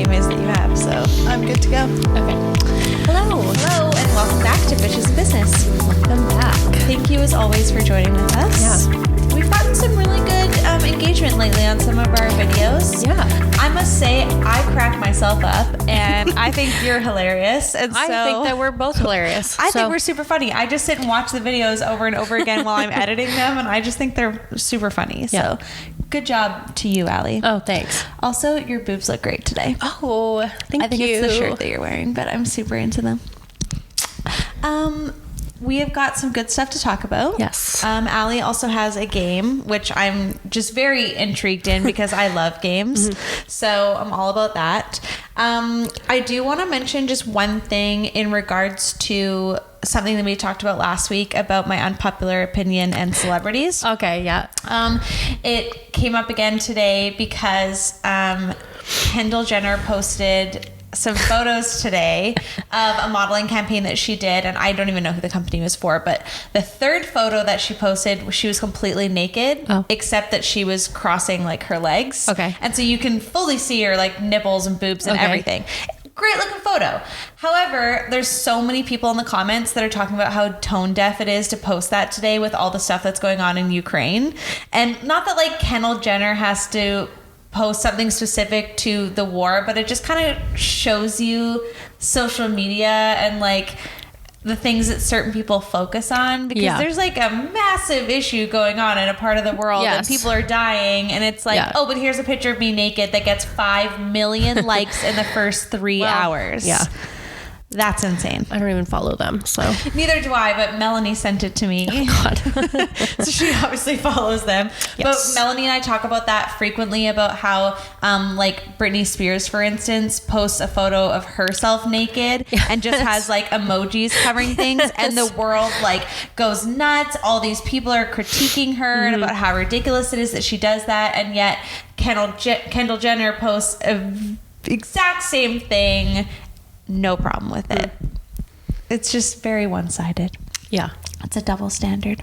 name is that you have, so I'm good to go. Okay. Hello, and welcome back to Fishes in Business. Welcome back. Thank you as always for joining with us. Yeah. We've gotten some really good engagement lately on some of our videos. Yeah. I must say, I crack myself up, and I think you're hilarious. And so I think that we're both hilarious. I think we're super funny. I just sit and watch the videos over and over again while I'm editing them, and I just think they're super funny. So good job to you, Allie. Oh, thanks. Also, your boobs look great today. Oh, thank you. I think it's the shirt that you're wearing, but I'm super into them. We have got some good stuff to talk about. Yes. Allie also has a game, which I'm just very intrigued in because I love games. So I'm all about that. I do want to mention just one thing in regards to something that we talked about last week about my unpopular opinion and celebrities. Okay, yeah. It came up again today because Kendall Jenner posted some photos today of a modeling campaign that she did, and I don't even know who the company was for, but the third photo that she posted, she was completely naked, except that she was crossing like her legs. Okay. And so you can fully see her like nipples and boobs and everything. Great looking photo. However, there's so many people in the comments that are talking about how tone deaf it is to post that today with all the stuff that's going on in Ukraine. And not that like Kendall Jenner has to post something specific to the war, but it just kind of shows you social media and like the things that certain people focus on, because there's like a massive issue going on in a part of the world and people are dying, and it's like, oh, but here's a picture of me naked that gets 5 million likes in the first 3 hours. Yeah. That's insane. I don't even follow them, so. Neither do I, but Melanie sent it to me. Oh, God. So she obviously follows them. Yes. But Melanie and I talk about that frequently, about how, like, Britney Spears, for instance, posts a photo of herself naked and just has, like, emojis covering things. And the world, like, goes nuts. All these people are critiquing her and about how ridiculous it is that she does that. And yet Kendall Jenner posts a exact same thing. No problem with it. It's just very one-sided. Yeah. It's a double standard.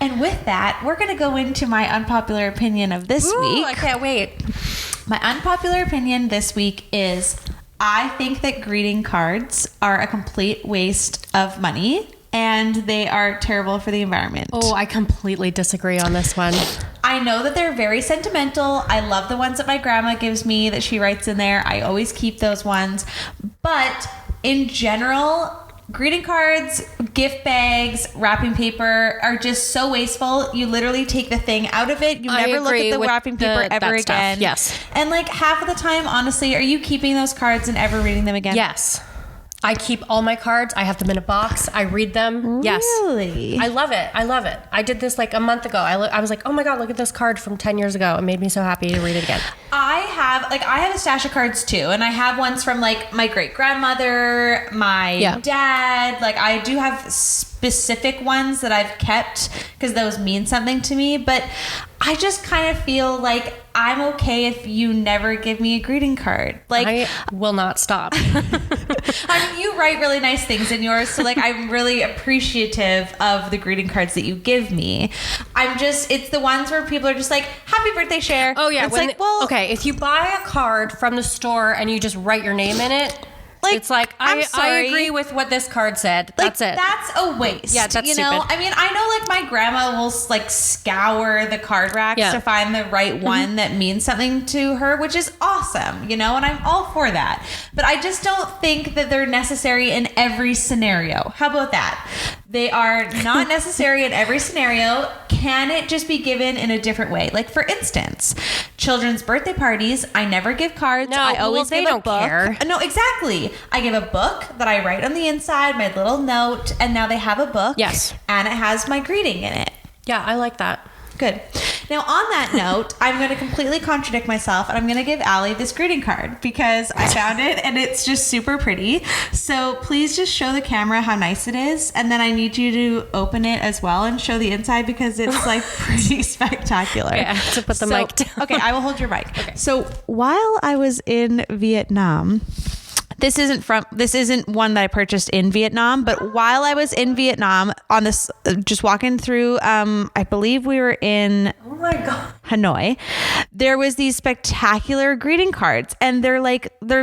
And with that, we're going to go into my unpopular opinion of this week. I can't wait. My unpopular opinion this week is I think that greeting cards are a complete waste of money, and they are terrible for the environment. Oh, I completely disagree on this one. I know that they're very sentimental. I love the ones that my grandma gives me that she writes in there. I always keep those ones. But in general, greeting cards, gift bags, wrapping paper are just so wasteful. You literally take the thing out of it. You never look at the wrapping paper ever again. Yes. And like half of the time, honestly, are you keeping those cards and ever reading them again? Yes. I keep all my cards. I have them in a box. I read them. Yes. Really? I love it. I love it. I did this like a month ago. I was like, oh my God, look at this card from 10 years ago. It made me so happy to read it again. I have a stash of cards too. And I have ones from like my great grandmother, my dad. Like I do have specific ones that I've kept because those mean something to me. But I just kind of feel like I'm okay if you never give me a greeting card. Like I will not stop. I mean, you write really nice things in yours, so like I'm really appreciative of the greeting cards that you give me. It's the ones where people are just like, "Happy birthday, Cher." Oh yeah, it's like, well, okay, if you buy a card from the store and you just write your name in it, like, it's like, I agree with what this card said. Like, that's it. That's a waste. Yeah, that's you know? stupid. I mean, I know like my grandma will like scour the card racks to find the right one that means something to her, which is awesome, you know, and I'm all for that. But I just don't think that they're necessary in every scenario. How about that? They are not necessary in every scenario. Can it just be given in a different way? Like, for instance, children's birthday parties, I never give cards. No, I always give a book. Care. No, exactly. I give a book that I write on the inside, my little note, and now they have a book. Yes. And it has my greeting in it. Yeah, I like that. Good. Now, on that note, I'm going to completely contradict myself, and I'm going to give Allie this greeting card because I found it, and it's just super pretty. So please just show the camera how nice it is, and then I need you to open it as well and show the inside because it's like pretty spectacular. Okay, I have to put the mic down. Okay, I will hold your mic. Okay. So while I was in Vietnam, this isn't one that I purchased in Vietnam, but while I was in Vietnam on this, just walking through, I believe we were in Oh my God. Hanoi, there was these spectacular greeting cards, and they're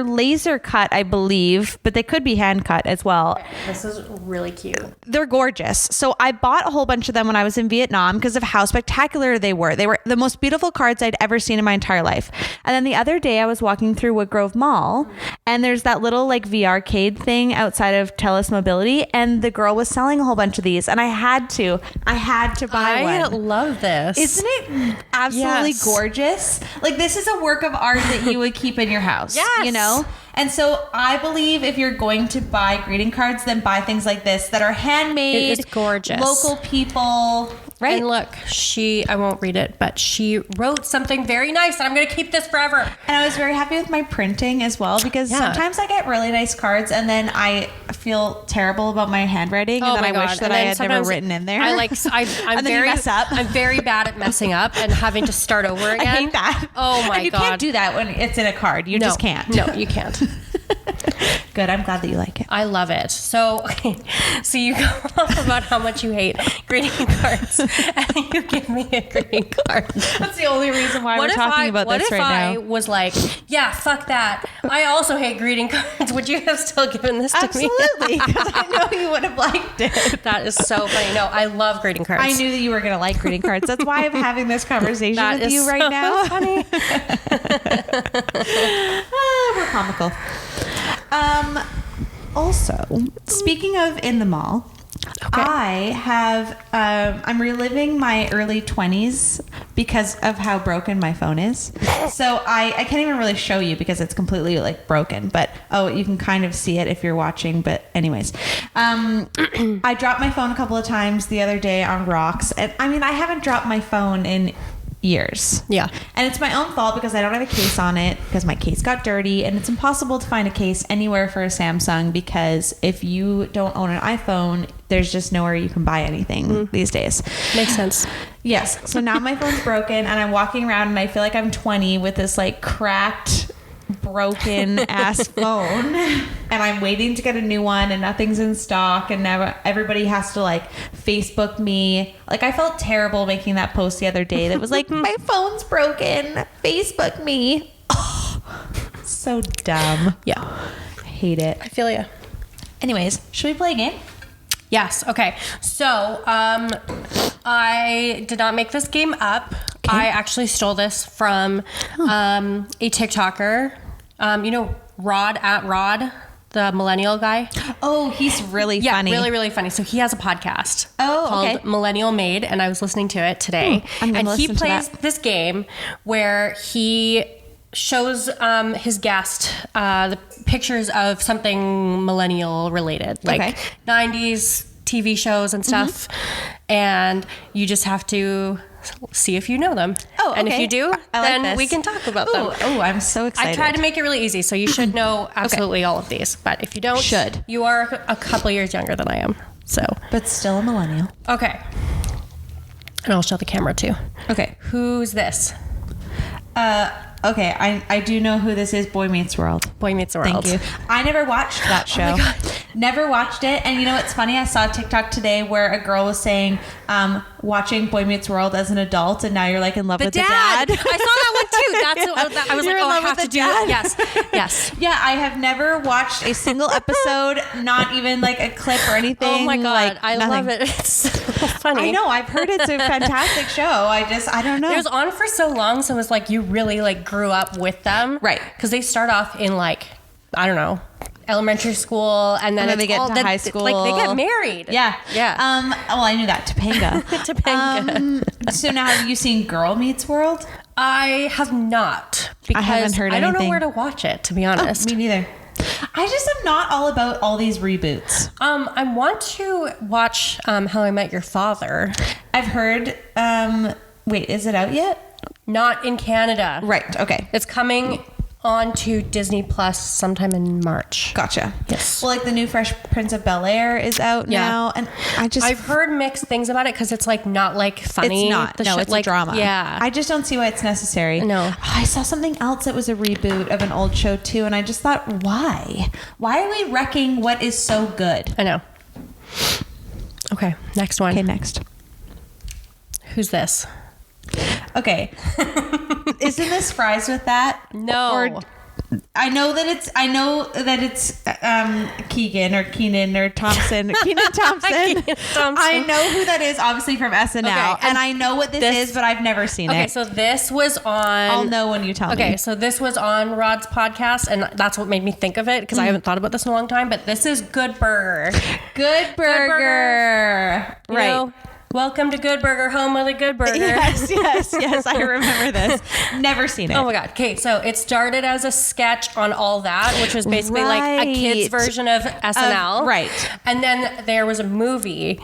laser cut, I believe, but they could be hand cut as well. This is really cute. They're gorgeous. So I bought a whole bunch of them when I was in Vietnam because of how spectacular they were. They were the most beautiful cards I'd ever seen in my entire life. And then the other day I was walking through Woodgrove Mall, and there's that little like VR-cade thing outside of Telus Mobility, and the girl was selling a whole bunch of these, and I had to buy one. I love this. Isn't it absolutely gorgeous? Like, this is a work of art that you would keep in your house. Yes. You know? And so I believe if you're going to buy greeting cards, then buy things like this that are handmade. It is gorgeous. Local people. Right. And look, I won't read it, but she wrote something very nice, and I'm going to keep this forever. And I was very happy with my printing as well, because sometimes I get really nice cards and then I feel terrible about my handwriting, and then I wish that I had never written in there. I'm and then you mess up. I'm very bad at messing up and having to start over again. I hate that. Oh my God. And you can't do that when it's in a card. You just can't. No, you can't. Good. I'm glad that you like it. I love it. So you go off about how much you hate greeting cards, and you give me a greeting card. That's the only reason why we're talking about this right now. What if I was like, yeah, fuck that. I also hate greeting cards. Would you have still given this to me? Absolutely, because I know you would have liked it. That is so funny. No, I love greeting cards. I knew that you were going to like greeting cards. That's why I'm having this conversation with you right now. Funny. We're comical. Also, speaking of in the mall, I have I'm reliving my early 20s because of how broken my phone is. So I can't even really show you because it's completely like broken, but you can kind of see it if you're watching. But anyways, I dropped my phone a couple of times the other day on rocks, and I mean, I haven't dropped my phone in years. Yeah. And it's my own fault because I don't have a case on it, because my case got dirty, and it's impossible to find a case anywhere for a Samsung, because if you don't own an iPhone, there's just nowhere you can buy anything these days. Makes sense. Yes. So now my phone's broken, and I'm walking around and I feel like I'm 20 with this like cracked, broken ass phone, and I'm waiting to get a new one, and nothing's in stock, and now everybody has to like Facebook me. Like, I felt terrible making that post the other day that was like, my phone's broken, Facebook me. Oh, so dumb. Yeah, I hate it. I feel you. Anyways, should we play a game? Yes. Okay. So I did not make this game up. Okay. I actually stole this from a TikToker. You know, Rod, the millennial guy. Oh, he's really funny. Yeah, really, really funny. So he has a podcast called Millennial Made, and I was listening to it today. And he plays this game where he shows his guest the pictures of something millennial related, like 90s TV shows and stuff. And you just have to see if you know them. Oh, okay. And if you do, then we can talk about them. Oh, I'm so excited. I tried to make it really easy, so you should know absolutely all of these. But if you don't, you are a couple years younger than I am. So, but still a millennial. Okay. And I'll show the camera too. Okay. Who's this? Okay, I do know who this is. Boy Meets World. Boy Meets World. Thank you. I never watched that show. Oh my God. Never watched it. And you know what's funny? I saw a TikTok today where a girl was saying, watching Boy Meets World as an adult, and now you're like in love with the dad. I saw that one too. I was like, I have to do it. Yes. Yeah, I have never watched a single episode, not even like a clip or anything. Oh my God, like, I love it. It's so funny. I know. I've heard it's a fantastic show. I don't know. It was on for so long, so it was like you really like grew up with them, right? Because they start off in like, I don't know, elementary school, and then they get to high school. Like they get married. Yeah. Well, I knew that. Topanga. Topanga. So now, have you seen Girl Meets World? I have not, because I haven't heard anything. I don't know where to watch it, to be honest. Me neither. I just am not all about all these reboots. I want to watch How I Met Your Father. I've heard. Wait, is it out yet? Not in Canada. Right. Okay. It's coming on to Disney Plus sometime in March. Gotcha. Yes. Well, like the new Fresh Prince of Bel-Air is out now, and I've heard mixed things about it because it's like not like funny. It's not. No, it's like a drama. Yeah. I just don't see why it's necessary. No. I saw something else that was a reboot of an old show too, and I just thought, why? Why are we wrecking what is so good? I know. Okay, next one. Okay, next. Who's this? Okay. Isn't this fries with that? No. Or I know that it's Keegan or Keenan or Thompson. Keenan Thompson. I know who that is, obviously from SNL, okay, and I know what this is, but I've never seen it. Okay, so this was on. I'll know when you tell me. Okay, so this was on Rod's podcast, and that's what made me think of it because I haven't thought about this in a long time. But this is Good Burger. Good Burger. Right. Know, welcome to Good Burger, home of the Good Burger. Yes. I remember this. Never seen it. Oh my God. Okay, so it started as a sketch on All That, which was basically like a kid's version of SNL. Right. And then there was a movie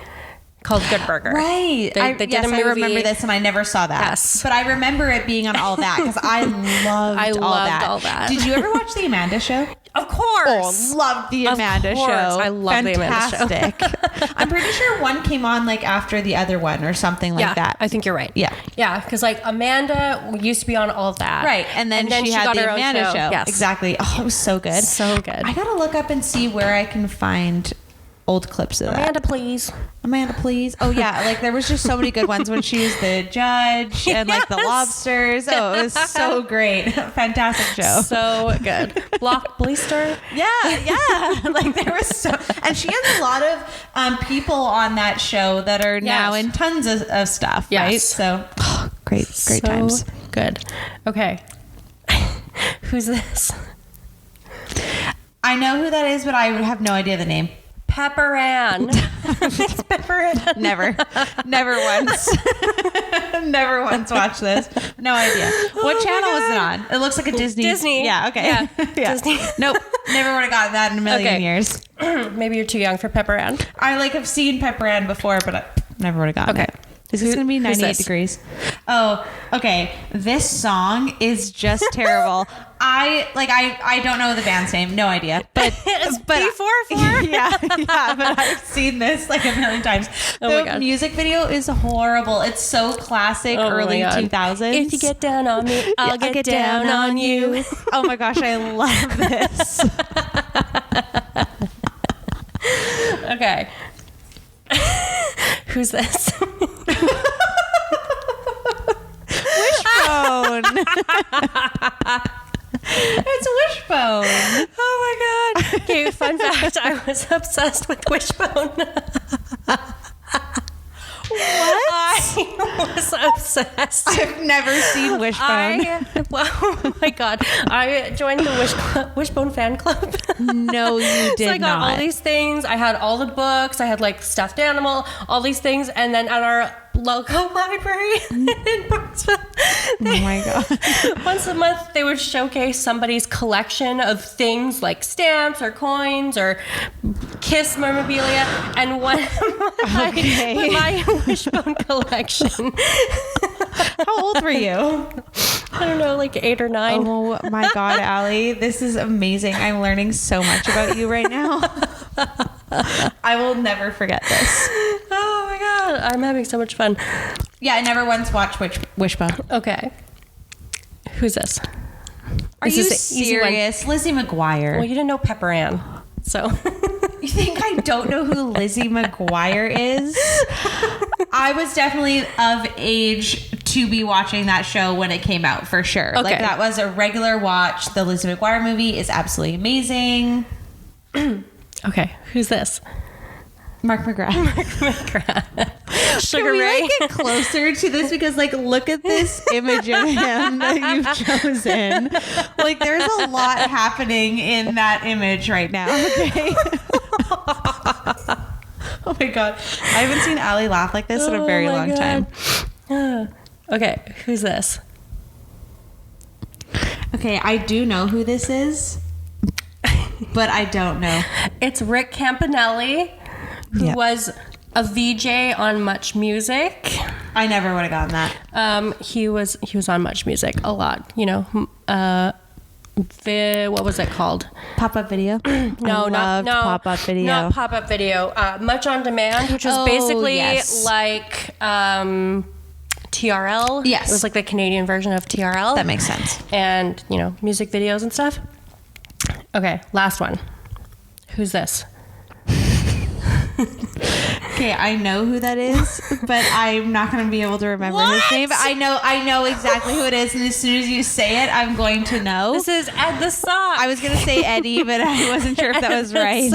called Good Burger. Right. They did a movie. I remember this, and I never saw that. Yes. But I remember it being on All That because I loved All That. Did you ever watch The Amanda Show? Of course. Oh, loved The Amanda Show. I love The Amanda Show. Fantastic. I'm pretty sure one came on like after the other one or something like that. I think you're right. Yeah. Yeah, because like Amanda used to be on All That. Right. And then she had The Amanda Show. Yes. Exactly. Oh, it was so good. So good. I got to look up and see where I can find old clips of that. Amanda, please. Oh yeah, like there was just so many good ones when she was the judge and like the lobsters. Oh, it was so great. Fantastic show. So good. Blockbuster. Yeah. Like there was and she has a lot of people on that show that are now in tons of stuff. Yes. Right. So great times. Good. Okay. Who's this? I know who that is, but I have no idea the name. Pepper Ann. It's Pepper Ann. Never once. Never once watched this. No idea. What channel was it on? It looks like a Disney. Yeah. Okay. Yeah. Disney. Nope. Never would have gotten that in a million years. Maybe you're too young for Pepper Ann. I have seen Pepper Ann before, but I never would have gotten it. Is this going to be 98 degrees? Oh, okay. This song is just terrible. I don't know the band's name. No idea. But B44? Yeah, but I've seen this like a million times. The music video is horrible. It's so classic, early 2000s. If you get down on me, I'll get down on you. Oh my gosh, I love this. Okay. Who's this? Wishbone. It's Wishbone. Oh my God. Okay, fun fact. I was obsessed with Wishbone. What? I was obsessed. I've never seen Wishbone. Oh my God. I joined the Wishbone fan club. No, you did not. So I got all these things. I had all the books. I had like stuffed animal, all these things. And then at our local library in Barnesville, oh my God. once a month they would showcase somebody's collection of things like stamps or coins or Kiss memorabilia, and one of my Wishbone collection. How old were you? I don't know, like 8 or 9. Oh my God, Allie, this is amazing. I'm learning so much about you right now. I will never forget this. Oh my God, I'm having so much fun. Yeah, I never once watched Wishbone. Okay. Who's this? Are you serious? Lizzie McGuire. Well, you didn't know Pepper Ann, so... You think I don't know who Lizzie McGuire is? I was definitely of age to be watching that show when it came out, for sure. Okay. Like, that was a regular watch. The Lizzie McGuire movie is absolutely amazing. Okay, who's this? Mark McGrath. Sugar Ray. Can we get closer to this? Because look at this image of him that you've chosen. There's a lot happening in that image right now. Okay. Oh my God. I haven't seen Allie laugh like this in a very long time. Okay, who's this? Okay, I do know who this is, but I don't know. It's Rick Campanelli, who was a VJ on Much Music. I never would have gotten that. He was on Much Music a lot. You know, what was it called? Pop-up video? No, not pop-up video. Not pop-up video. Much on Demand, which was basically like TRL. Yes. It was like the Canadian version of TRL. That makes sense. And, music videos and stuff. Okay, last one. Who's this? Okay, I know who that is, but I'm not going to be able to remember his name. But I know exactly who it is, and as soon as you say it, I'm going to know. This is Ed the Sock. I was going to say Eddie, but I wasn't sure if that was right.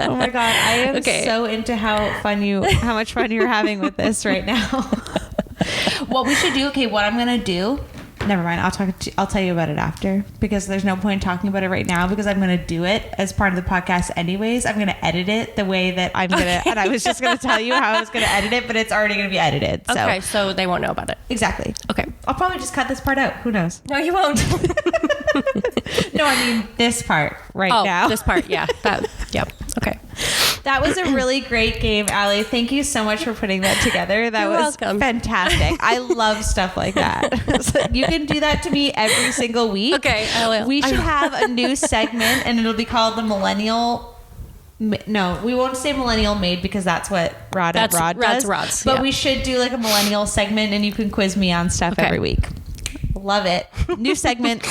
Oh my god, I am so into how much fun you're having with this right now. What we should do, what I'm going to do. Never mind. I'll tell you about it after, because there's no point talking about it right now, because I'm going to do it as part of the podcast anyways. I'm going to edit it the way that I'm going to, and I was just going to tell you how I was going to edit it, but it's already going to be edited. So. Okay, so they won't know about it. Exactly. Okay. I'll probably just cut this part out. Who knows? No, you won't. No, I mean this part now. This part. Yeah. Yep. Okay. That was a really great game, Allie. Thank you so much for putting that together. That You're was welcome. Fantastic. I love stuff like that. So you can do that to me every single week. Okay, I will. We should have a new segment, and it'll be called the Millennial. No, we won't say Millennial Made, because that's what Rod does. Rod's, but we should do like a millennial segment, and you can quiz me on stuff every week. Love it. New segment.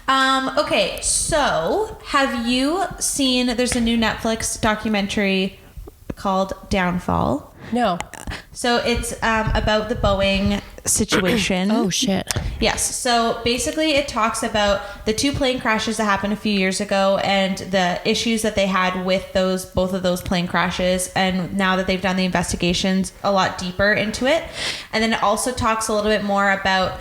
Okay, so have you seen, there's a new Netflix documentary called Downfall. No. So it's about the Boeing situation. Oh, shit. Yes. So basically it talks about the 2 plane crashes that happened a few years ago and the issues that they had with both of those plane crashes. And now that they've done the investigations a lot deeper into it. And then it also talks a little bit more about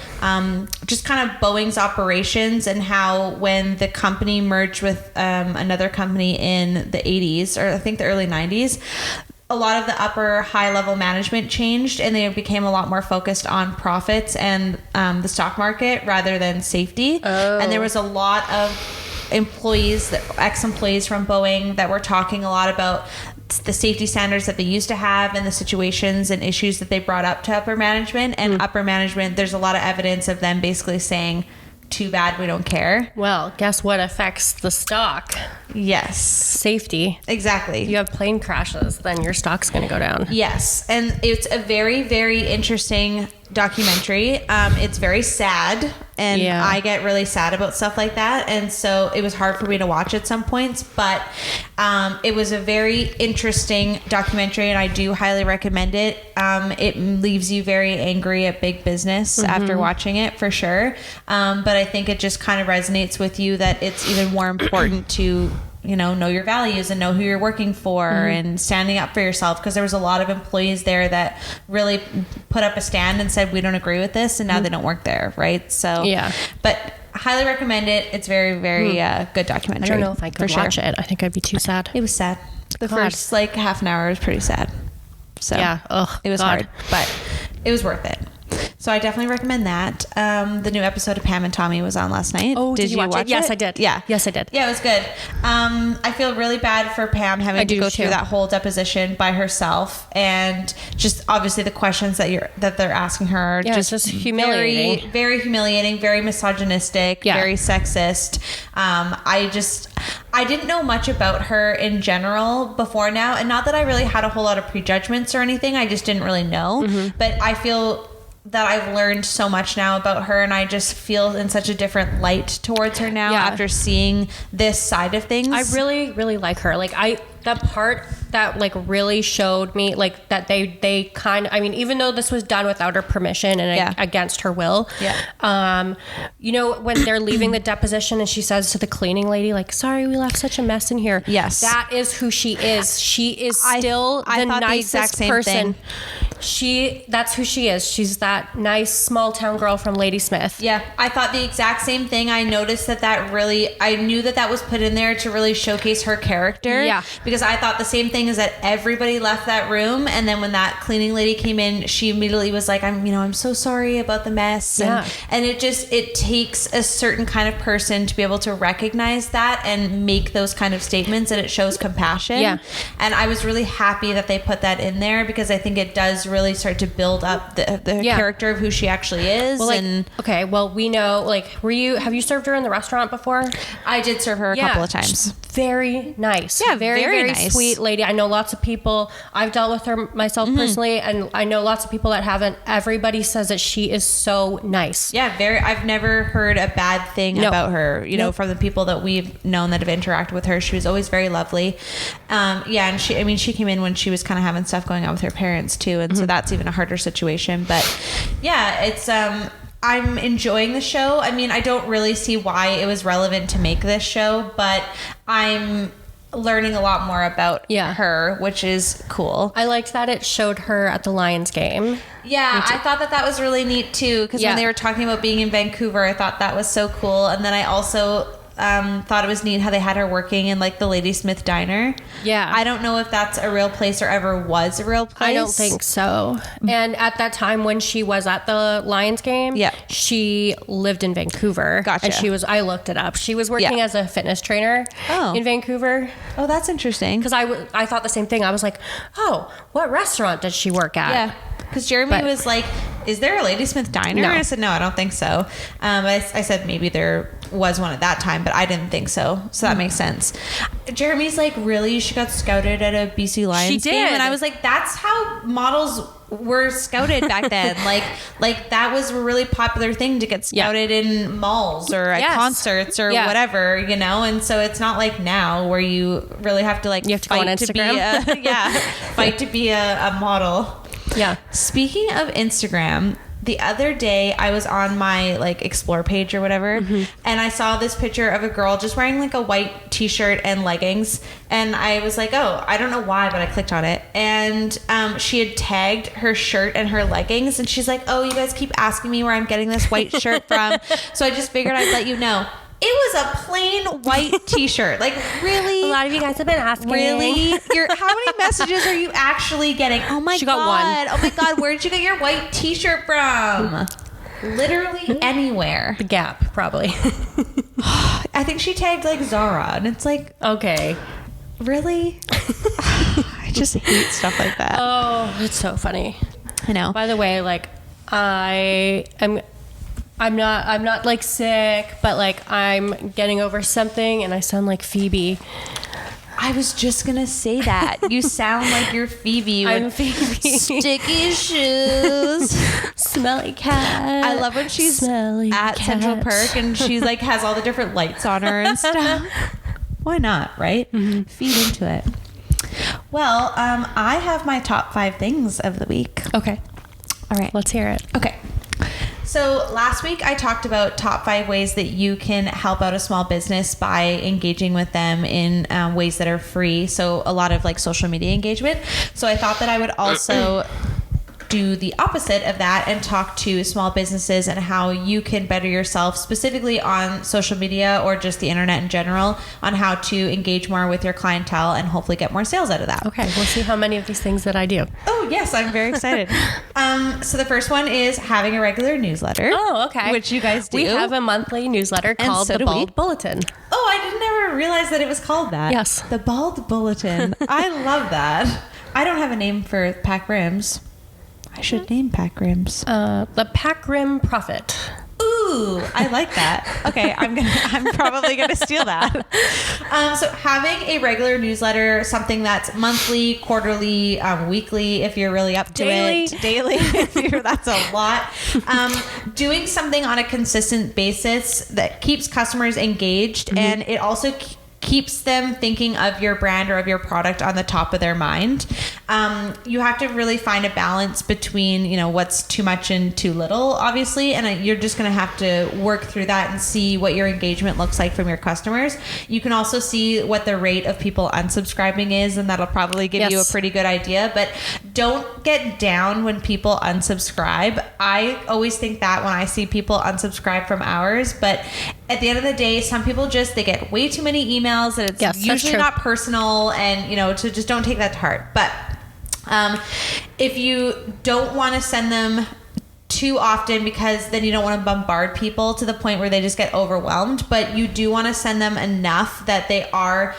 just kind of Boeing's operations and how when the company merged with another company in the 80s, or I think the early 90s, a lot of the upper high level management changed, and they became a lot more focused on profits and the stock market rather than safety. And there was a lot of ex-employees from Boeing that were talking a lot about the safety standards that they used to have and the situations and issues that they brought up to upper management. And upper management, there's a lot of evidence of them basically saying, too bad, we don't care. Well, guess what affects the stock? Yes. Safety. Exactly. If you have plane crashes, then your stock's going to go down. Yes. And it's a very, very interesting documentary. It's very sad, and I get really sad about stuff like that. And so it was hard for me to watch at some points, but it was a very interesting documentary, and I do highly recommend it. It leaves you very angry at big business after watching it, for sure. But I think it just kind of resonates with you that it's even more important to know your values and know who you're working for and standing up for yourself, because there was a lot of employees there that really put up a stand and said, we don't agree with this, and now they don't work there, right? So but highly recommend it. It's very, very good documentary. I don't know if I could watch it. I think I'd be too sad. It was sad. The first half an hour was pretty sad. So it was hard, but it was worth it. So I definitely recommend that. The new episode of Pam and Tommy was on last night. Oh, did you watch it? Yes, I did. Yeah. Yes, I did. Yeah, it was good. I feel really bad for Pam having to go through that whole deposition by herself, and just obviously the questions that they're asking her are just humiliating. Very, very humiliating, very misogynistic, very sexist. I didn't know much about her in general before now, and not that I really had a whole lot of prejudgments or anything. I just didn't really know. But I feel that I've learned so much now about her, and I just feel in such a different light towards her now after seeing this side of things. I really, really like her. Like that part that really showed me that they kind of, even though this was done without her permission and against her will, when they're leaving the deposition and she says to the cleaning lady, sorry, we left such a mess in here. Yes. That is who she is. She is still the nicest person. That's who she is. She's that nice small town girl from Ladysmith. Yeah, I thought the exact same thing. I noticed I knew that was put in there to really showcase her character. Yeah. Because I thought the same thing, is that everybody left that room, and then when that cleaning lady came in, she immediately was like, I'm so sorry about the mess. And it takes a certain kind of person to be able to recognize that and make those kind of statements, and it shows compassion. Yeah. And I was really happy that they put that in there, because I think it does really start to build up the character of who she actually is. Well, and okay, well, we know, like, have you served her in the restaurant before? I did serve her a couple of times. Very nice. Yeah, very nice. Sweet lady. I know lots of people. I've dealt with her myself personally, and I know lots of people that haven't. Everybody says that she is so nice. Yeah, I've never heard a bad thing about her. You know, from the people that we've known that have interacted with her, she was always very lovely. And she came in when she was kind of having stuff going on with her parents too, and so that's even a harder situation. But yeah, it's I'm enjoying the show. I mean, I don't really see why it was relevant to make this show, but I'm learning a lot more about her, which is cool. I liked that it showed her at the Lions game. Yeah, I thought that was really neat too, because when they were talking about being in Vancouver, I thought that was so cool. And then I also thought it was neat how they had her working in like the Ladysmith Diner. Yeah. I don't know if that's a real place or ever was a real place. I don't think so. And at that time when she was at the Lions game, she lived in Vancouver. Gotcha. And I looked it up. She was working as a fitness trainer in Vancouver. Oh, that's interesting. Because I thought the same thing. I was like, oh, what restaurant does she work at? Yeah. Because Jeremy was like, is there a Ladysmith Diner? No. And I said, no, I don't think so. I said maybe there was one at that time, but I didn't think so. So that makes sense. Jeremy's like, really? She got scouted at a BC Lions game? And I was like, that's how models were scouted back then. like that was a really popular thing to get scouted in malls or at concerts or whatever, you know? And so it's not like now where you really have to like fight to be a model. Yeah. Speaking of Instagram, the other day I was on my like explore page or whatever, and I saw this picture of a girl just wearing like a white t-shirt and leggings, and I was like, oh, I don't know why, but I clicked on it, and she had tagged her shirt and her leggings, and she's like, oh, you guys keep asking me where I'm getting this white shirt from, so I just figured I'd let you know. It was a plain white t-shirt. Like, really? A lot of you guys have been asking. Really? How many messages are you actually getting? Oh my God. She got one. Oh my God. Where did you get your white t-shirt from? Literally anywhere. The Gap, probably. I think she tagged like Zara, and it's like, okay. Really? I just hate stuff like that. Oh, it's so funny. I know. By the way, like, I'm not like sick, but like I'm getting over something and I sound like Phoebe. I was just gonna say that. You sound like you're Phoebe. I'm Phoebe. Sticky shoes. Smelly cat. I love when she's at Central Park and she's like has all the different lights on her and stuff. Why not, right? Mm-hmm. Feed into it. Well, I have my top 5 things of the week. Okay. All right. Let's hear it. Okay. So last week I talked about top 5 ways that you can help out a small business by engaging with them in ways that are free. So a lot of like social media engagement. So I thought that I would also do the opposite of that and talk to small businesses and how you can better yourself specifically on social media or just the internet in general on how to engage more with your clientele and hopefully get more sales out of that. Okay, we'll see how many of these things that I do. Oh yes, I'm very excited. So the first one is having a regular newsletter. Oh, okay. Which you guys do. We have a monthly newsletter called The Bald Bulletin. Oh, I didn't ever realize that it was called that. Yes. The Bald Bulletin. I love that. I don't have a name for pack rims. I should name pack rims. The Pack Rim Prophet. Ooh, I like that. Okay, I'm probably gonna steal that. So having a regular newsletter, something that's monthly, quarterly, weekly, if you're really up to it, daily, that's a lot. Doing something on a consistent basis that keeps customers engaged, and it also keeps them thinking of your brand or of your product on the top of their mind. You have to really find a balance between, what's too much and too little, obviously. And you're just going to have to work through that and see what your engagement looks like from your customers. You can also see what the rate of people unsubscribing is, and that'll probably give you a pretty good idea. But don't get down when people unsubscribe. I always think that when I see people unsubscribe from ours, but at the end of the day, some people they get way too many emails that it's usually not personal, and so just don't take that to heart. But if you don't want to send them too often, because then you don't want to bombard people to the point where they just get overwhelmed, but you do want to send them enough that they are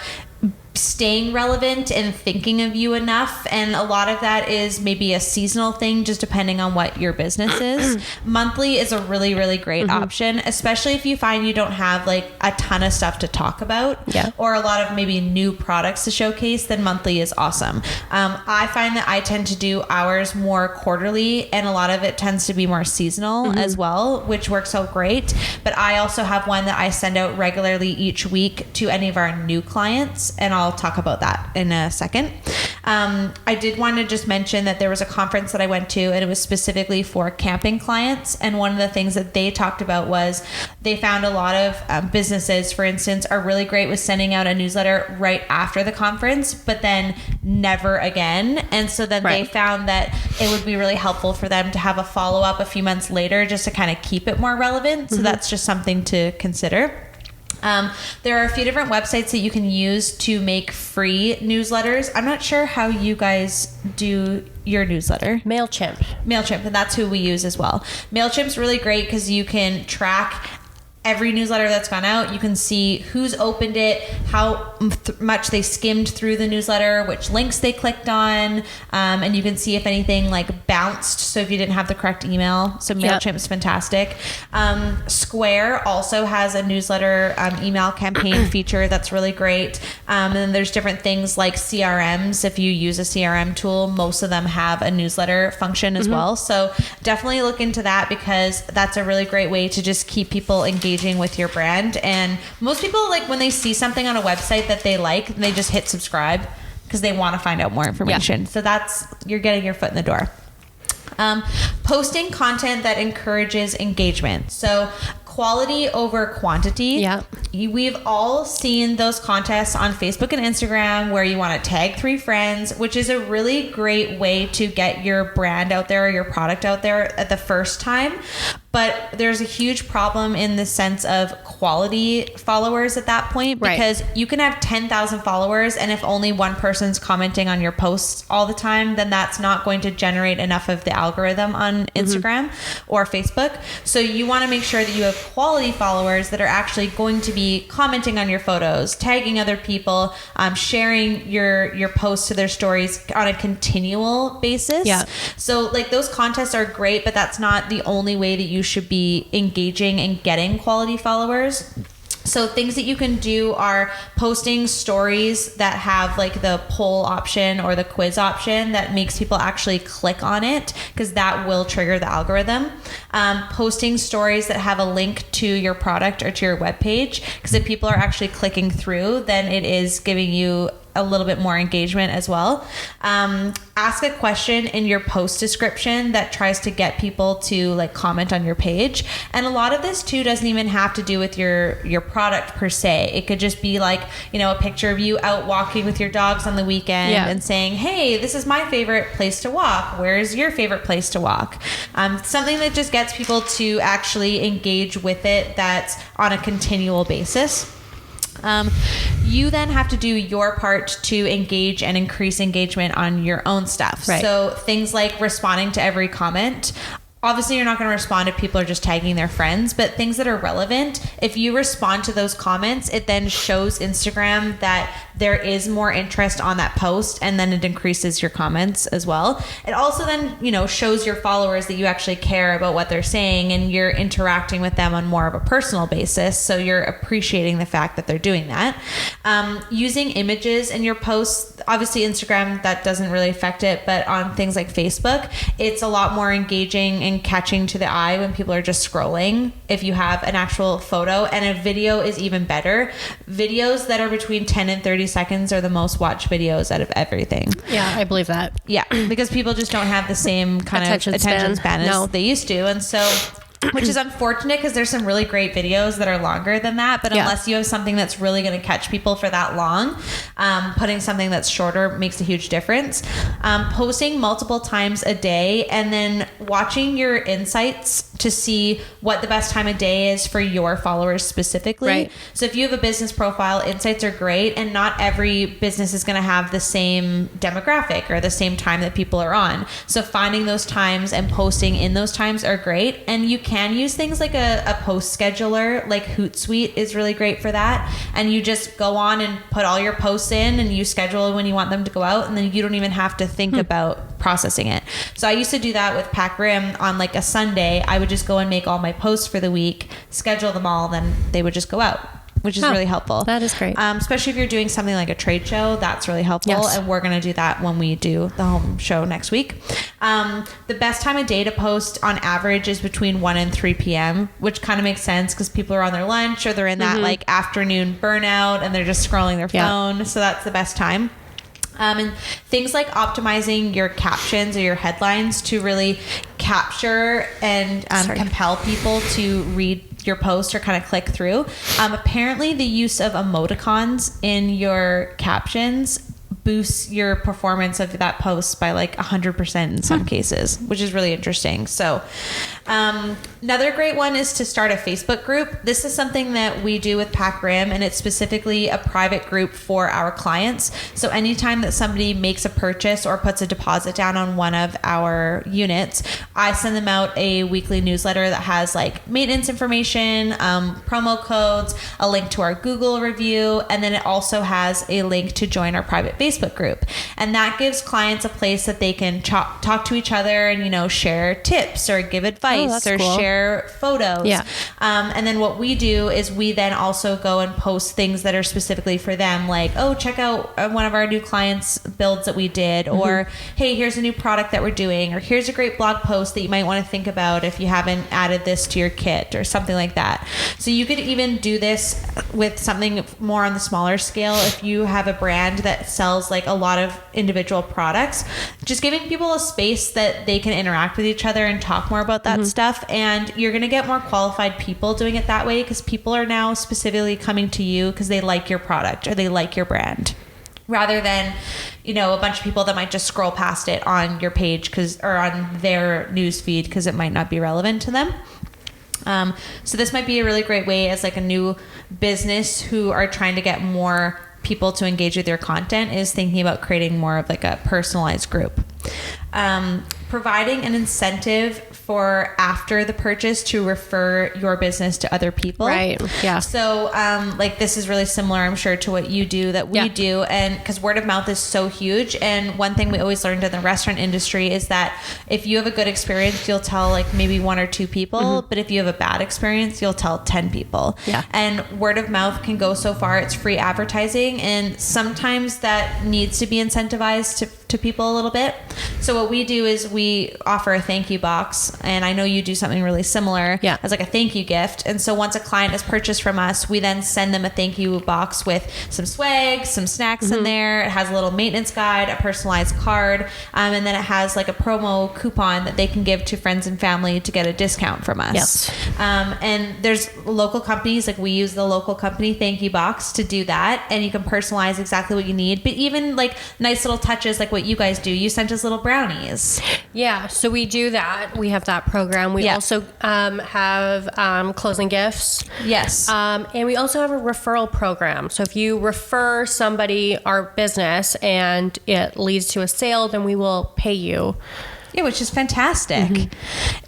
staying relevant and thinking of you enough. And a lot of that is maybe a seasonal thing, just depending on what your business is. Monthly is a really, really great option, especially if you find you don't have like a ton of stuff to talk about or a lot of maybe new products to showcase. Then monthly is awesome. I find that I tend to do ours more quarterly, and a lot of it tends to be more seasonal as well, which works out great. But I also have one that I send out regularly each week to any of our new clients, and I'll talk about that in a second. I did want to just mention that there was a conference that I went to, and it was specifically for camping clients. And one of the things that they talked about was they found a lot of businesses, for instance, are really great with sending out a newsletter right after the conference, but then never again. And so then they found that it would be really helpful for them to have a follow-up a few months later, just to kind of keep it more relevant. So that's just something to consider. There are a few different websites that you can use to make free newsletters. I'm not sure how you guys do your newsletter. MailChimp, and that's who we use as well. MailChimp's really great because you can track every newsletter that's gone out. You can see who's opened it, how much they skimmed through the newsletter, which links they clicked on, and you can see if anything like bounced. So if you didn't have the correct email, so MailChimp is fantastic. Square also has a newsletter email campaign feature that's really great. And then there's different things like CRMs. If you use a CRM tool, most of them have a newsletter function as well. So definitely look into that, because that's a really great way to just keep people engaged with your brand. And most people, like when they see something on a website that they like, they just hit subscribe because they want to find out more information. So that's, you're getting your foot in the door. Posting content that encourages engagement. So quality over quantity. We've all seen those contests on Facebook and Instagram where you want to tag 3 friends, which is a really great way to get your brand out there or your product out there at the first time. But there's a huge problem in the sense of quality followers at that point, because you can have 10,000 followers, and if only one person's commenting on your posts all the time, then that's not going to generate enough of the algorithm on Instagram or Facebook. So you want to make sure that you have quality followers that are actually going to be commenting on your photos, tagging other people, sharing your posts to their stories on a continual basis. So like those contests are great, but that's not the only way that you should be engaging and getting quality followers. So things that you can do are posting stories that have like the poll option or the quiz option that makes people actually click on it, because that will trigger the algorithm. Posting stories that have a link to your product or to your webpage, because if people are actually clicking through, then it is giving you a little bit more engagement as well. Ask a question in your post description that tries to get people to like comment on your page. And a lot of this too doesn't even have to do with your product per se. It could just be like, you know, a picture of you out walking with your dogs on the weekend and saying, hey, this is my favorite place to walk. Where's your favorite place to walk? Something that just gets people to actually engage with it, that's on a continual basis. You then have to do your part to engage and increase engagement on your own stuff. So things like responding to every comment. Obviously, you're not going to respond if people are just tagging their friends, but things that are relevant, if you respond to those comments, it then shows Instagram that there is more interest on that post, and then it increases your comments as well. It also then, you know, shows your followers that you actually care about what they're saying, and you're interacting with them on more of a personal basis. So you're appreciating the fact that they're doing that. Using images in your posts, obviously Instagram, that doesn't really affect it, but on things like Facebook, it's a lot more engaging and catching to the eye when people are just scrolling if you have an actual photo. And a video is even better. Videos that are between 10 and 30 seconds are the most watched videos out of everything. I believe that. Because people just don't have the same kind of attention span as they used to. And so, which is unfortunate, because there's some really great videos that are longer than that, but unless you have something that's really going to catch people for that long, putting something that's shorter makes a huge difference. Posting multiple times a day, and then watching your insights to see what the best time of day is for your followers specifically. Right. So if you have a business profile, insights are great, and not every business is going to have the same demographic or the same time that people are on. So finding those times and posting in those times are great. And you can use things like a post scheduler, like Hootsuite is really great for that. And you just go on and put all your posts in, and you schedule when you want them to go out, and then you don't even have to think about processing it. So I used to do that with Pack Rim on like a Sunday. I would just go and make all my posts for the week, schedule them all, then they would just go out, which is really helpful. That is great. Especially if you're doing something like a trade show, that's really helpful. Yes. And we're going to do that when we do the home show next week. The best time of day to post on average is between 1 and 3 p.m., which kind of makes sense because people are on their lunch or they're in that like afternoon burnout and they're just scrolling their phone. So that's the best time. And things like optimizing your captions or your headlines to really capture and compel people to read your post or kind of click through. Apparently the use of emoticons in your captions boosts your performance of that post by like 100% in some cases, which is really interesting. So another great one is to start a Facebook group. This is something that we do with Pack Rim, and it's specifically a private group for our clients. So anytime that somebody makes a purchase or puts a deposit down on one of our units, I send them out a weekly newsletter that has like maintenance information, promo codes, a link to our Google review, and then it also has a link to join our private Facebook group. And that gives clients a place that they can talk to each other and, you know, share tips or give advice or cool. share photos. Yeah. And then what we do is we then also go and post things that are specifically for them, like, oh, check out one of our new clients' builds that we did, or hey, here's a new product that we're doing, or here's a great blog post that you might want to think about if you haven't added this to your kit or something like that. So you could even do this with something more on the smaller scale. If you have a brand that sells like a lot of individual products, just giving people a space that they can interact with each other and talk more about that stuff. And you're going to get more qualified people doing it that way because people are now specifically coming to you because they like your product or they like your brand, rather than, you know, a bunch of people that might just scroll past it on your page or on their news feed because it might not be relevant to them. So this might be a really great way as like a new business who are trying to get more people to engage with your content, is thinking about creating more of like a personalized group. Providing an incentive for after the purchase to refer your business to other people. Right. Yeah. So like this is really similar, I'm sure, to what you do that we do. And because word of mouth is so huge. And one thing we always learned in the restaurant industry is that if you have a good experience, you'll tell like maybe 1 or 2 people. But if you have a bad experience, you'll tell 10 people. Yeah. And word of mouth can go so far. It's free advertising. And sometimes that needs to be incentivized to people a little bit. So what we do is we offer a thank you box, and I know you do something really similar as like a thank you gift. And so once a client has purchased from us, we then send them a thank you box with some swag, some snacks in there. It has a little maintenance guide, a personalized card, and then it has like a promo coupon that they can give to friends and family to get a discount from us. Yes. And there's local companies, like we use the local company thank you box to do that, and you can personalize exactly what you need. But even like nice little touches like what you guys do, you sent us little brownies. Yeah, so we do that. We have that program. We also have closing gifts. Yes. And we also have a referral program. So if you refer somebody our business and it leads to a sale, then we will pay you. Yeah, which is fantastic.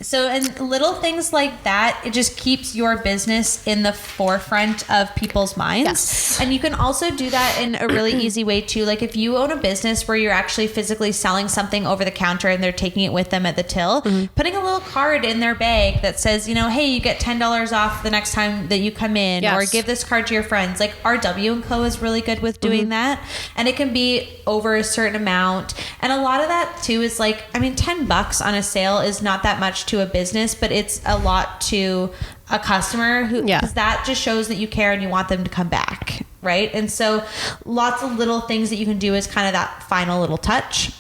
So, and little things like that, it just keeps your business in the forefront of people's minds. Yes. And you can also do that in a really easy way too. Like if you own a business where you're actually physically selling something over the counter and they're taking it with them at the till, putting a little card in their bag that says, you know, hey, you get $10 off the next time that you come in, or give this card to your friends. Like RW & Co is really good with doing that. And it can be over a certain amount. And a lot of that too is like, I mean, $10 on a sale is not that much to a business, but it's a lot to a customer who, because that just shows that you care and you want them to come back, right? And so lots of little things that you can do is kind of that final little touch.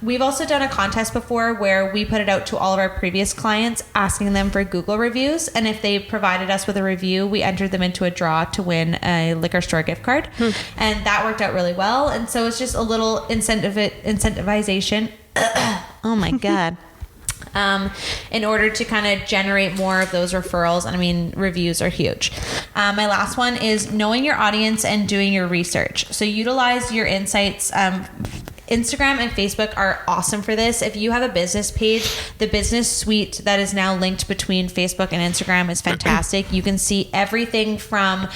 We've also done a contest before where we put it out to all of our previous clients, asking them for Google reviews. And if they provided us with a review, we entered them into a draw to win a liquor store gift card. And that worked out really well. And so it's just a little incentivization. Oh my God. in order to kind of generate more of those referrals. And I mean, reviews are huge. My last one is knowing your audience and doing your research. So utilize your insights. Instagram and Facebook are awesome for this. If you have a business page, the business suite that is now linked between Facebook and Instagram is fantastic. You can see everything from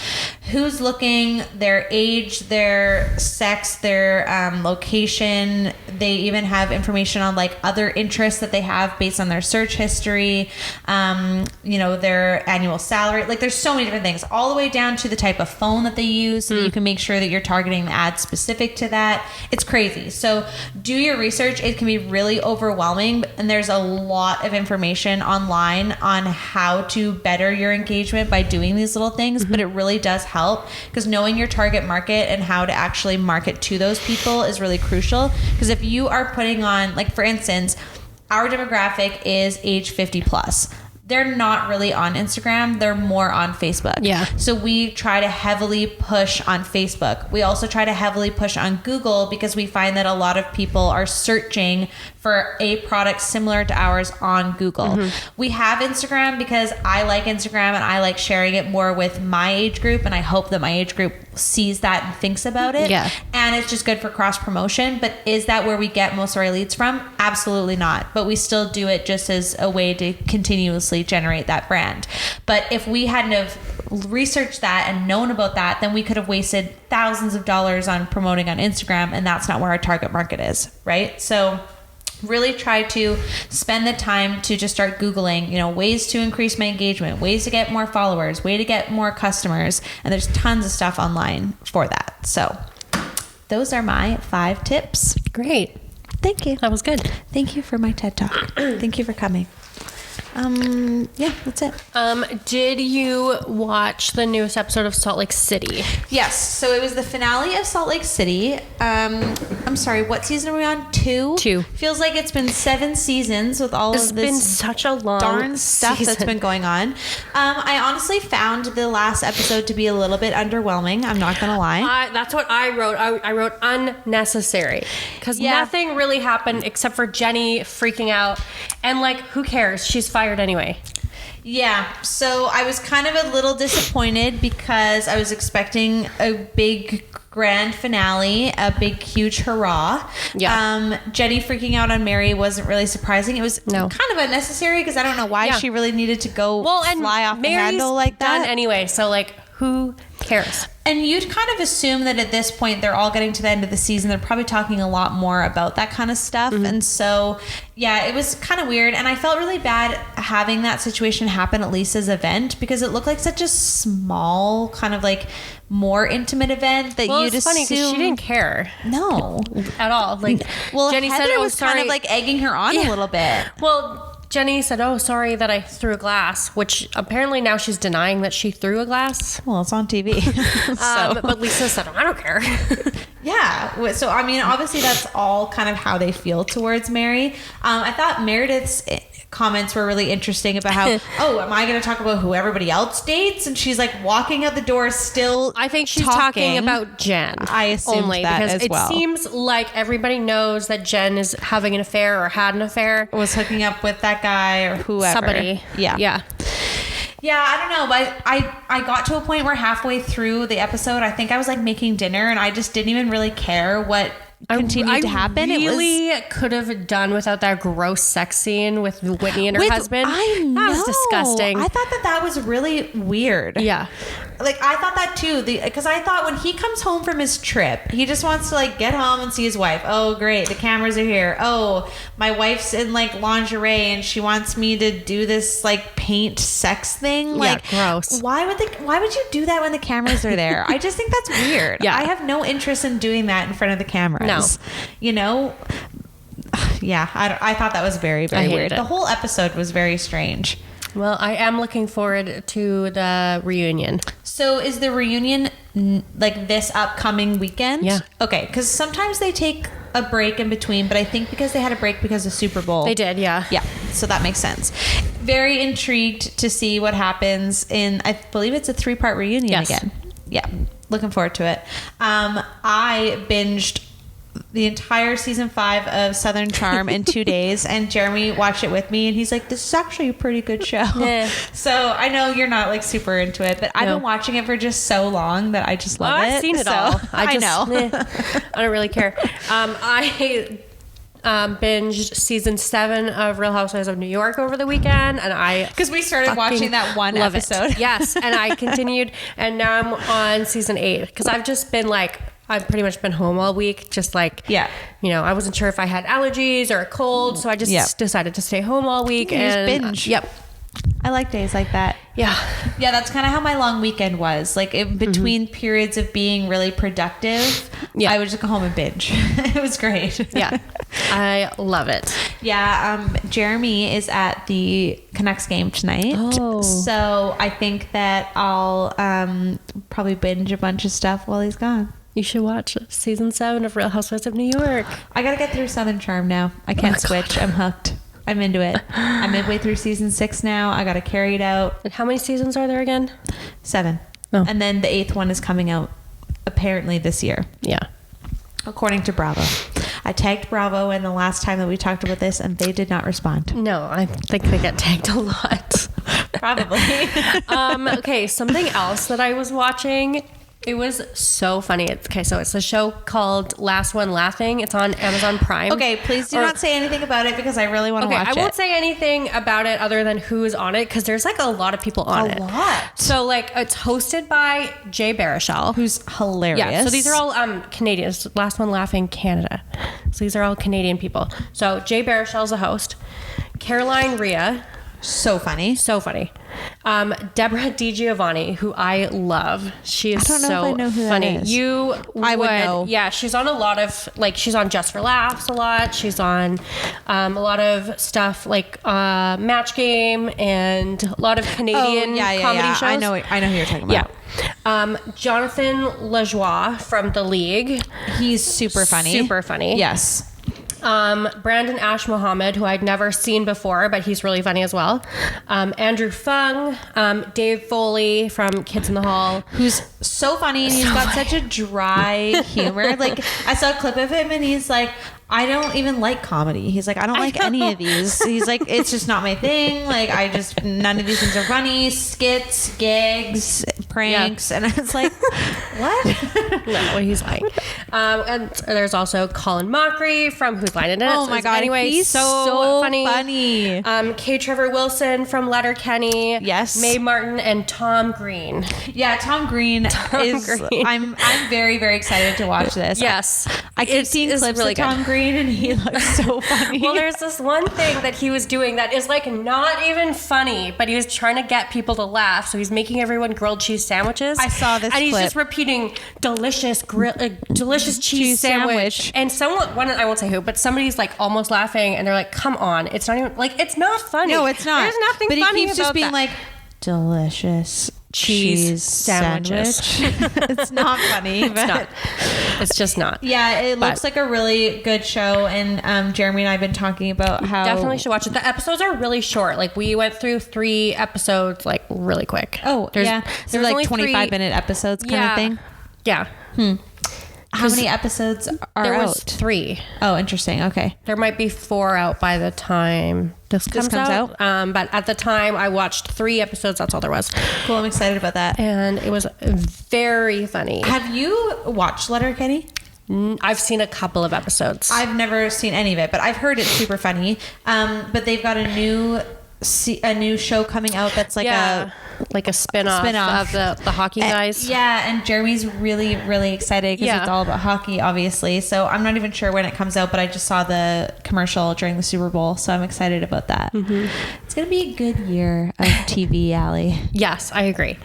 who's looking, their age, their sex, their location. They even have information on like other interests that they have based on their search history, their annual salary. Like there's so many different things, all the way down to the type of phone that they use, so that you can make sure that you're targeting the ads specific to that. It's crazy. So do your research. It can be really overwhelming, and there's a lot of information online on how to better your engagement by doing these little things, but it really does help, because knowing your target market and how to actually market to those people is really crucial. Because if you are putting on, like for instance, our demographic is age 50 plus. They're not really on Instagram. They're more on Facebook. Yeah. So we try to heavily push on Facebook. We also try to heavily push on Google, because we find that a lot of people are searching for a product similar to ours on Google. We have Instagram because I like Instagram and I like sharing it more with my age group, and I hope that my age group sees that and thinks about it. Yeah. And it's just good for cross promotion. But is that where we get most of our leads from? Absolutely not. But we still do it just as a way to continuously generate that brand. But if we hadn't have researched that and known about that, then we could have wasted thousands of dollars on promoting on Instagram, and that's not where our target market is, right? So really try to spend the time to just start Googling, ways to increase my engagement, ways to get more followers, way to get more customers. And there's tons of stuff online for that. So those are my 5 tips. Great. Thank you. That was good. Thank you for my TED Talk. Thank you for coming. Yeah, that's it. Did you watch the newest episode of Salt Lake City? Yes. So it was the finale of Salt Lake City. I'm sorry, what season are we on? 2? 2. Feels like it's been 7 seasons with all of this. It's been such a long darn stuff that's been going on. I honestly found the last episode to be a little bit underwhelming. I'm not gonna lie. That's what I wrote. I wrote unnecessary, because nothing really happened except for Jenny freaking out, and like, who cares? She's fired anyway. Yeah, so I was kind of a little disappointed, because I was expecting a big grand finale, a big huge hurrah. Yeah. Jenny freaking out on Mary wasn't really surprising. It was kind of unnecessary, because I don't know why she really needed to go fly off Mary's the handle like that. Done anyway, so like, who cares? And you'd kind of assume that at this point, they're all getting to the end of the season. They're probably talking a lot more about that kind of stuff. And so, yeah, it was kind of weird. And I felt really bad having that situation happen at Lisa's event, because it looked like such a small, kind of like more intimate event that you'd assume. Funny, because she didn't care. No. At all. Like, Jenny Heather said, was kind of like egging her on a little bit. Well, Jenny said, sorry that I threw a glass, which apparently now she's denying that she threw a glass. Well, it's on TV. But Lisa said, I don't care. Yeah. So, I mean, obviously that's all kind of how they feel towards Mary. I thought Meredith's comments were really interesting about how, am I going to talk about who everybody else dates? And she's like walking out the door still. I think she's talking about Jen. I assume that because as well. It seems like everybody knows that Jen is having an affair or had an affair. Was hooking up with that guy or whoever. Somebody. Yeah. Yeah. Yeah, I don't know, but I got to a point where halfway through the episode, I think I was like making dinner, and I just didn't even really care what continued to happen. I really could have done without that gross sex scene with Whitney and her husband. I know. That was disgusting. I thought that was really weird. Yeah. Like, I thought that too, because I thought when he comes home from his trip, he just wants to like get home and see his wife. Oh, great, the cameras are here. Oh, my wife's in like lingerie and she wants me to do this like paint sex thing. Like, gross. Why would you do that when the cameras are there? I just think that's weird. Yeah. I have no interest in doing that in front of the cameras. No. Yeah, I thought that was very, very weird. The whole episode was very strange. Well, I am looking forward to the reunion. So is the reunion like this upcoming weekend? Yeah. Okay, because sometimes they take a break in between, but I think because they had a break because of Super Bowl. They did, yeah. Yeah, so that makes sense. Very intrigued to see what happens in, I believe it's a 3-part reunion again. Yeah, looking forward to it. I binged the entire season 5 of Southern Charm in 2 days, and Jeremy watched it with me, and he's like, this is actually a pretty good show. Yeah. So I know you're not like super into it, but I've been watching it for just so long that I just love it. I've seen it all. I know. I don't really care. I binged season 7 of Real Housewives of New York over the weekend, and because we started watching that one episode. Yes, and I continued, and now I'm on season 8 because I've just been like, I've pretty much been home all week, just like, you know, I wasn't sure if I had allergies or a cold, so I just decided to stay home all week and binge. Yep. I like days like that. Yeah. Yeah, that's kind of how my long weekend was. Like in between periods of being really productive, I would just go home and binge. It was great. Yeah. I love it. Yeah. Jeremy is at the Canucks game tonight. Oh. So I think that I'll probably binge a bunch of stuff while he's gone. You should watch season 7 of Real Housewives of New York. I gotta get through Southern Charm now. I can't switch. I'm hooked. I'm into it. I'm midway through season 6 now. I gotta carry it out. And how many seasons are there again? 7. Oh. And then the 8th one is coming out apparently this year. Yeah. According to Bravo. I tagged Bravo in the last time that we talked about this, and they did not respond. No, I think they get tagged a lot. Probably. Okay, something else that I was watching. It was so funny. So it's a show called Last One Laughing. It's on Amazon Prime. Okay, please do not say anything about it because I really want to watch it. I won't say anything about it other than who's on it because there's like a lot of people on it. A lot. So like it's hosted by Jay Baruchel, who's hilarious. Yeah. So these are all Canadians. Last One Laughing, Canada. So these are all Canadian people. So Jay Baruchel's the host. Caroline Rhea. So funny. So funny. Deborah DiGiovanni, who I love. She is so funny. I don't know if I know who that is. I would know. Yeah, she's on a lot of, like, she's on Just for Laughs a lot. She's on a lot of stuff like Match Game and a lot of Canadian comedy shows. I know who you're talking about. Yeah. Jonathan Lajoie from The League. He's super funny. Super funny. Yes. Brandon Ash Mohammed, who I'd never seen before, but he's really funny as well. Andrew Fung, Dave Foley from Kids in the Hall, who's so funny, and he's got such a dry humor. Like I saw a clip of him, and he's like, I don't even like comedy. He's like, I don't like any of these. He's like, it's just not my thing. Like, none of these things are funny. Skits, gags, pranks. Yeah. And I was like, what? No, he's like. And there's also Colin Mockery from Whose Line It Is. Oh my God. Anyway, he's so funny. K. Trevor Wilson from Letterkenny. Yes. Mae Martin and Tom Green. Yeah, Tom Green is. I'm very, very excited to watch this. Yes. I keep seeing clips really of Tom Green, and he looks so funny. Well, there's this one thing that he was doing that is like not even funny, but he was trying to get people to laugh. So he's making everyone grilled cheese sandwiches. I saw this and he's clip. Just repeating delicious cheese sandwich. And one, I won't say who, but somebody's like almost laughing, and they're like, "Come on, it's not even like it's not funny." No, it's not. There's nothing funny about that. But he keeps just being like, delicious cheese sandwich. It's not funny. But it's just not. Yeah, it looks like a really good show, and Jeremy and I have been talking about how definitely should watch it. The episodes are really short. Like we went through 3 episodes like really quick. Oh, they're like 25-minute episodes kind of thing. Yeah. How many episodes are there out? Was 3. Oh, interesting. Okay. There might be 4 out by the time this comes out. But at the time I watched 3 episodes. That's all there was. Cool. I'm excited about that. And it was very funny. Have you watched Letterkenny? I've seen a couple of episodes. I've never seen any of it, but I've heard it's super funny. But they've got a new show coming out that's like a spin-off of the hockey guys. Yeah, and Jeremy's really, really excited because it's all about hockey, obviously. So I'm not even sure when it comes out, but I just saw the commercial during the Super Bowl, so I'm excited about that. Mm-hmm. It's going to be a good year of TV, Allie. Yes, I agree.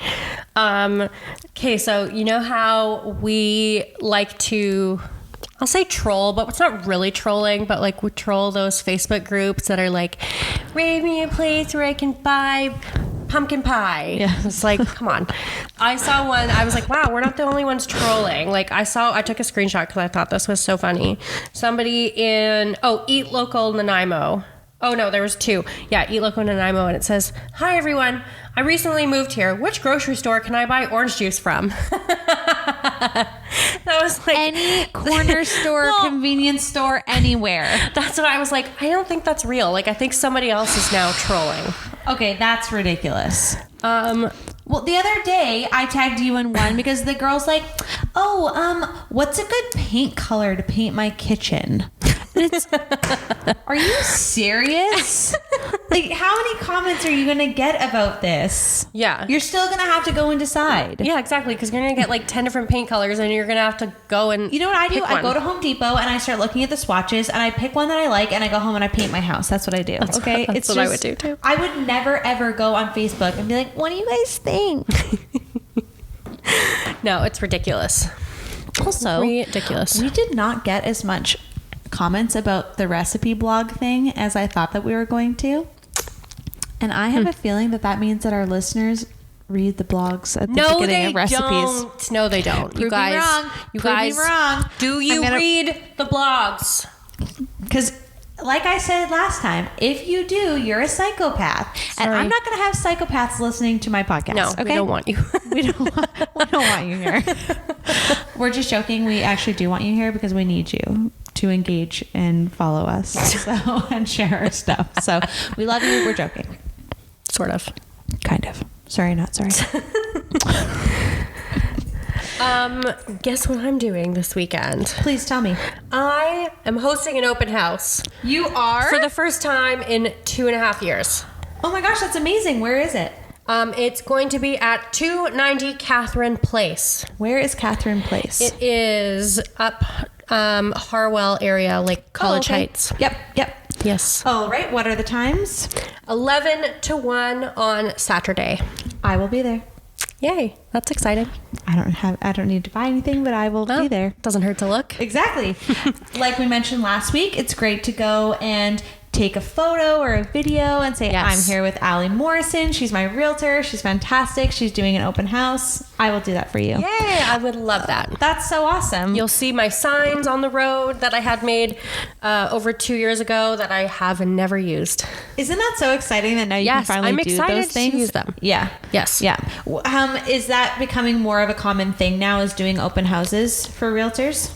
Okay, so you know how we like to... I'll say troll, but it's not really trolling, but like we troll those Facebook groups that are like, rate me a place where I can buy pumpkin pie. Yeah. It's like, come on. I saw one, I was like, wow, we're not the only ones trolling. Like I took a screenshot because I thought this was so funny. Somebody Eat Local Nanaimo. Oh no, there was 2. Yeah, Eat Local Nanaimo, and it says, "Hi everyone, I recently moved here. Which grocery store can I buy orange juice from?" That was any corner store, convenience store, anywhere. That's what I was like. I don't think that's real. Like, I think somebody else is now trolling. Okay, that's ridiculous. Well, the other day I tagged you in one because the girl's like, what's a good paint color to paint my kitchen? Are you serious? Like, how many comments are you going to get about this? Yeah. You're still going to have to go and decide. Yeah, exactly. Because you're going to get like 10 different paint colors and you're going to have to go and You know what I do? I go to Home Depot and I start looking at the swatches and I pick one that I like and I go home and I paint my house. That's what I do. That's what I would do too. I would never ever go on Facebook and be like, what do you guys think? No, it's ridiculous. Also, ridiculous. We did not get as much comments about the recipe blog thing as I thought that we were going to. And I have a feeling that means that our listeners read the blogs at the beginning of recipes. No, they don't. Prove me wrong. You guys, wrong. Do you read the blogs? Because, like I said last time, if you do, you're a psychopath. Sorry. And I'm not going to have psychopaths listening to my podcast. No, okay? We don't want you. we don't want you here. We're just joking. We actually do want you here because we need you to engage and follow us and share our stuff. So we love you. We're joking. Sort of. Kind of. Sorry, not sorry. Guess what I'm doing this weekend? Please tell me. I am hosting an open house. You are? For the first time in 2.5 years. Oh my gosh, that's amazing. Where is it? It's going to be at 290 Catherine Place. Where is Catherine Place? It is up Harwell area, like College Heights. Yep. Yes. All right. What are the times? 11 to 1 on Saturday. I will be there. Yay. That's exciting. I don't need to buy anything, but I will be there. Doesn't hurt to look. Exactly. Like we mentioned last week, it's great to go and take a photo or a video and say, I'm here with Allie Morrison. She's my realtor. She's fantastic. She's doing an open house. I will do that for you. Yay. I would love that. That's so awesome. You'll see my signs on the road that I had made over 2 years ago that I have never used. Isn't that so exciting that now you can finally do those things? To use them. Yeah. Yes. Yeah. Is that becoming more of a common thing now, is doing open houses for realtors?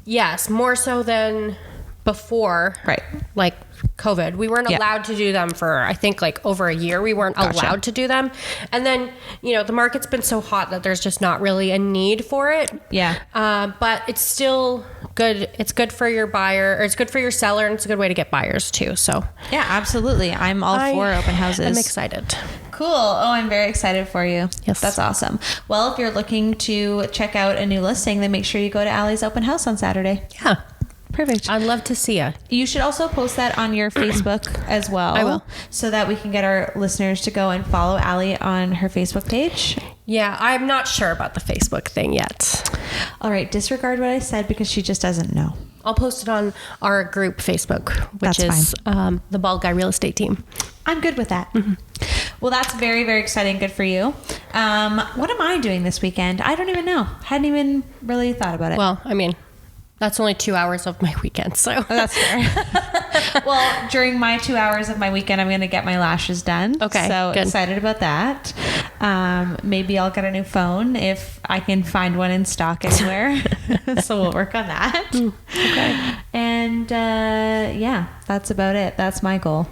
Yes, more so than before, right? Like COVID, we weren't allowed to do them for, I think, like over a year. We weren't allowed to do them, and then the market's been so hot that there's just not really a need for it. Yeah. But it's still good. It's good for your buyer, or it's good for your seller, and it's a good way to get buyers too. So yeah, absolutely. I'm all for open houses. I'm excited. Cool. Oh, I'm very excited for you. Yes. That's awesome. Well, if you're looking to check out a new listing, then make sure you go to Allie's open house on Saturday. Yeah. Perfect. I'd love to see you. You should also post that on your Facebook as well. I will. So that we can get our listeners to go and follow Allie on her Facebook page. Yeah, I'm not sure about the Facebook thing yet. All right, disregard what I said because she just doesn't know. I'll post it on our group Facebook, which is the Bald Guy Real Estate Team. I'm good with that. Mm-hmm. Well, that's very, very exciting. Good for you. What am I doing this weekend? I don't even know. Hadn't even really thought about it. Well, I mean, that's only 2 hours of my weekend, so. That's fair. Well, during my 2 hours of my weekend, I'm going to get my lashes done. Okay, so good. Excited about that. Maybe I'll get a new phone if I can find one in stock anywhere. So we'll work on that. Okay. And that's about it. That's my goal.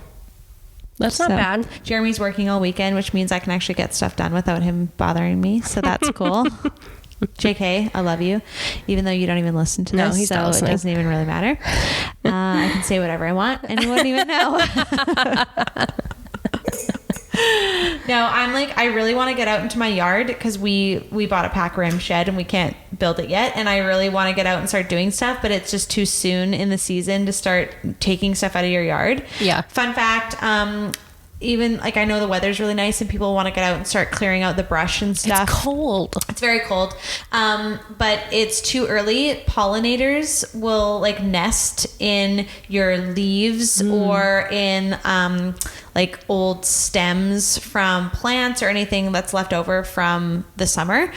That's not bad. Jeremy's working all weekend, which means I can actually get stuff done without him bothering me. So that's cool. JK, I love you, even though you don't even listen to this, he's so it doesn't even really matter. I can say whatever I want, and you wouldn't even know. No, I'm like, I really want to get out into my yard because we bought a pack rim shed and we can't build it yet, and I really want to get out and start doing stuff, but it's just too soon in the season to start taking stuff out of your yard. Yeah. Fun fact, even like I know the weather's really nice and people want to get out and start clearing out the brush and stuff. It's cold. It's very cold. But it's too early. Pollinators will like nest in your leaves or in like old stems from plants or anything that's left over from the summer.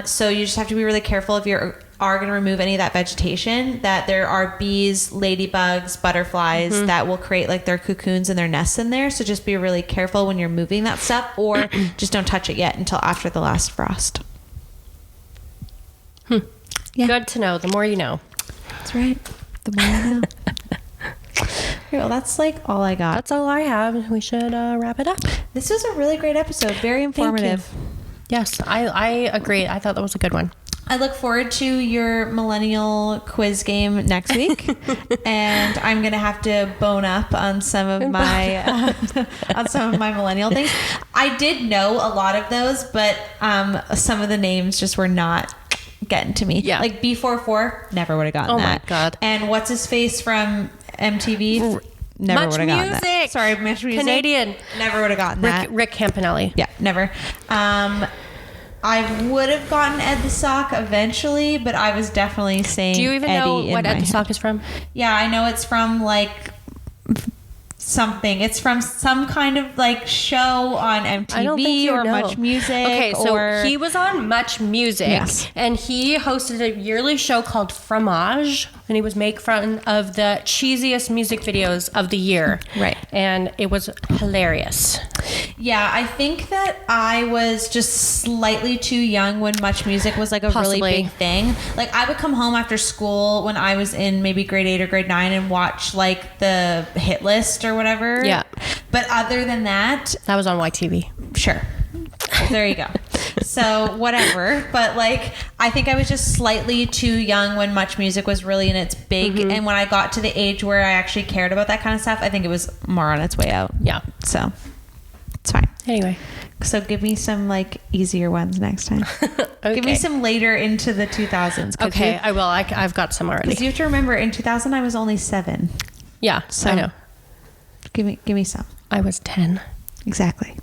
So you just have to be really careful if you're going to remove any of that vegetation, that there are bees, ladybugs, butterflies that will create like their cocoons and their nests in there. So just be really careful when you're moving that stuff, or just don't touch it yet until after the last frost. Yeah. Good to know. The more you know. That's right. The more you know. Well, that's like all I got. That's all I have. We should wrap it up. This was a really great episode. Very informative. Yes, I agree. I thought that was a good one. I look forward to your millennial quiz game next week, and I'm gonna have to bone up on some of my millennial things. I did know a lot of those, but some of the names just were not getting to me. Yeah, like B44, never would have gotten that. Oh my god! And what's his face from MTV? Never would have gotten that. Sorry, Much Music. Canadian. Never would have gotten that. Rick Campanelli. Yeah, never. I would have gotten Ed the Sock eventually, but I was definitely saying. Do you even know what Ed the Sock is from? Yeah, I know it's from like something. It's from some kind of like show on MTV or Much Music. Okay, so he was on Much Music, yes, and he hosted a yearly show called Fromage, and he was make fun of the cheesiest music videos of the year. Right. And it was hilarious. Yeah, I think that I was just slightly too young when Much Music was like a really big thing. Like I would come home after school when I was in maybe grade 8 or grade 9 and watch like the hit list or whatever. Yeah. But other than that was on YTV. Sure. There you go. So whatever, but like I think I was just slightly too young when Much Music was really in its big, and when I got to the age where I actually cared about that kind of stuff, I think it was more on its way out. Yeah. So it's fine. Anyway, so give me some like easier ones next time. Okay. Give me some later into the 2000s. Okay, I will. I've got some already. Because you have to remember, in 2000 I was only 7. Yeah, so I know. Give me some. I was 10. Exactly.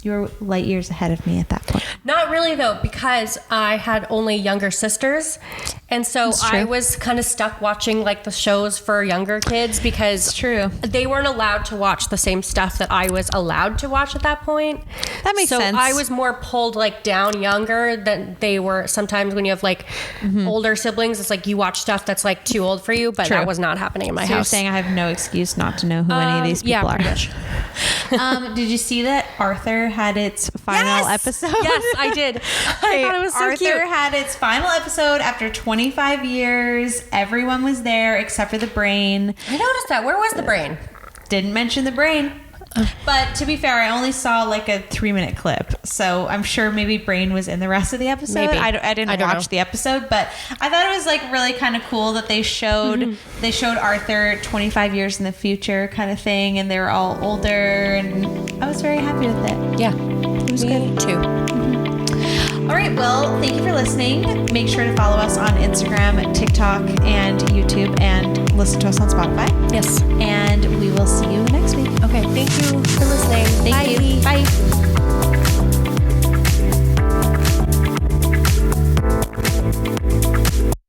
You were light years ahead of me at that point. Not really, though, because I had only younger sisters. And so I was kind of stuck watching like the shows for younger kids because they weren't allowed to watch the same stuff that I was allowed to watch at that point. That makes sense. So I was more pulled like down younger than they were. Sometimes when you have like older siblings, it's like you watch stuff that's like too old for you, but that was not happening in my house. You're saying I have no excuse not to know who any of these people are. Pretty much. Did you see that Arthur had its final episode? Yes, I did. I thought it was so cute. Arthur had its final episode after 25 years. Everyone was there except for the brain. I noticed that. Where was the brain? Didn't mention the brain. But to be fair, I only saw like a 3-minute clip, so I'm sure maybe Brain was in the rest of the episode. Maybe. I didn't watch the episode, but I thought it was like really kind of cool that they showed Arthur 25 years in the future kind of thing, and they were all older, and I was very happy with it. Yeah, it was good too. All right, well, thank you for listening. Make sure to follow us on Instagram, TikTok, and YouTube, and listen to us on Spotify. Yes. And we will see you next week.